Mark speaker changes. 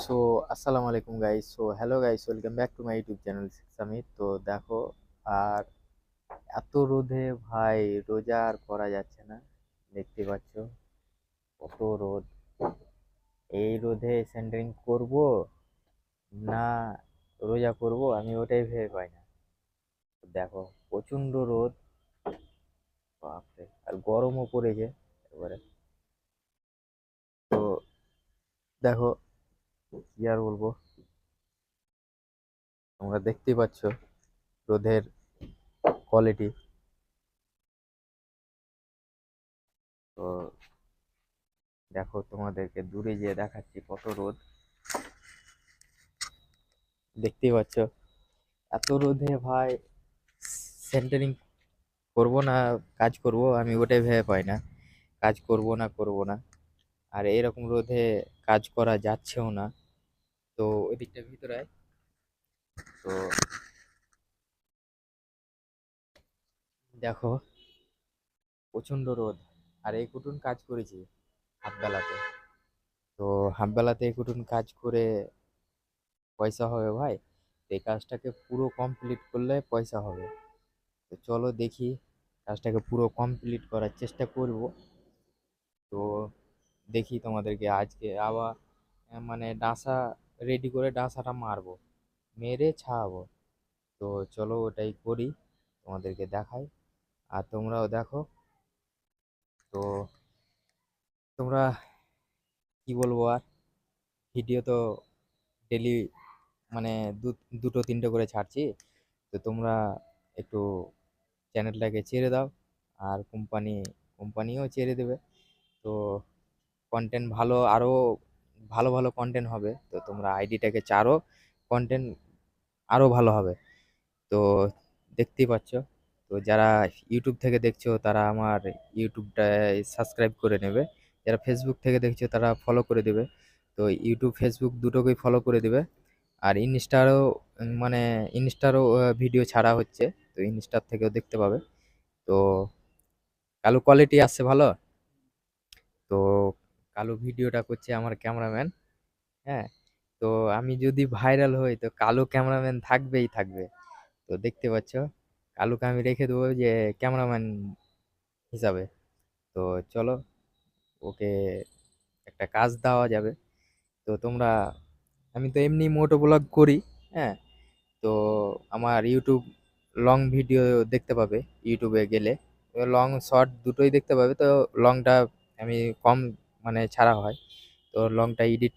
Speaker 1: So আসসালামু আলাইকুম guys. Hello guys, welcome back to my YouTube channel Samit. তো দেখো, আর এত রোদে ভাই রোজা আর করা যাচ্ছে না। দেখতে পাচ্ছ কত রোদ। এই রোদে সেন্টারিং করব না রোজা করব, আমি ওটাই ভেবে পাই না। দেখো প্রচন্ড রোদ, বাপরে, আর গরমও পড়েছে এবারে। তো দেখো, কি আর বলবো, তোমরা দেখতেই পাচ্ছ রোদের কোয়ালিটি। তো দেখো, তোমাদেরকে দূরে যেয়ে দেখাচ্ছি কত রোদ। দেখতেই পাচ্ছ এত রোদে ভাই সেন্টারিং করব না কাজ করব, আমি ওটাই ভেবে পাই না। কাজ করব না করব না, আর এরকম রোদে কাজ করা যাচ্ছেও না। তো ওই দিকটা ভিতরে আয়। তো দেখো প্রচন্ড রোদ, আর এই কুটুন কাজ করেছি হাফ বেলাতে। তো হাফ বেলাতে এই কুটুন কাজ করে পয়সা হবে ভাই। তো এই কাজটাকে পুরো কমপ্লিট করলে পয়সা হবে। তো চলো দেখি, কাজটাকে পুরো কমপ্লিট করার চেষ্টা করব। তো দেখি তোমাদেরকে আজকে আবার মানে ডাসা রেডি করে ডাসাটা মারবো, মেরে ছাড়াবো। তো চলো ওটাই করি, তোমাদেরকে দেখাই আর তোমরাও দেখো। তো তোমরা কি বলবো আর, ভিডিও তো ডেলি মানে দুটো তিনটে করে ছাড়ছি। তো তোমরা একটু চ্যানেলটাকে ছেড়ে দাও, আর কোম্পানিও ছেড়ে দেবে। তো কন্টেন্ট ভালো, আরো ভালো ভালো কন্টেন্ট হবে। তো তোমরা আইডিটাকে চারো, কন্টেন্ট আরো ভালো হবে। তো দেখতেই পাচ্ছ। তো যারা ইউটিউব থেকে দেখছো তারা আমার ইউটিউবটায় সাবস্ক্রাইব করে নেবে। যারা ফেসবুক থেকে দেখছো তারা ফলো করে দেবে। তো ইউটিউব ফেসবুক দুটোকেই ফলো করে দেবে। আর মানে ইনস্টারও ভিডিও ছাড়া হচ্ছে, তো ইনস্টার থেকেও দেখতে পাবে। তো কালো কোয়ালিটি আসছে ভালো। তো কালো ভিডিওটা করছে আমার ক্যামেরাম্যান। হ্যাঁ, তো আমি যদি ভাইরাল হই তো কালো ক্যামেরাম্যান থাকবেই থাকবে। তো দেখতে পাচ্ছ কালুকে আমি রেখে দেবো যে ক্যামেরাম্যান হিসাবে। তো চলো ওকে একটা কাজ দেওয়া যাবে। তো তোমরা, আমি তো এমনি মোটো ব্লগ করি। হ্যাঁ, তো আমার ইউটিউব লং ভিডিও দেখতে পাবে। ইউটিউবে গেলে লং শর্ট দুটোই দেখতে পাবে। তো লংটা আমি কম মানে ছাড়া হয়। তো লংটা এডিট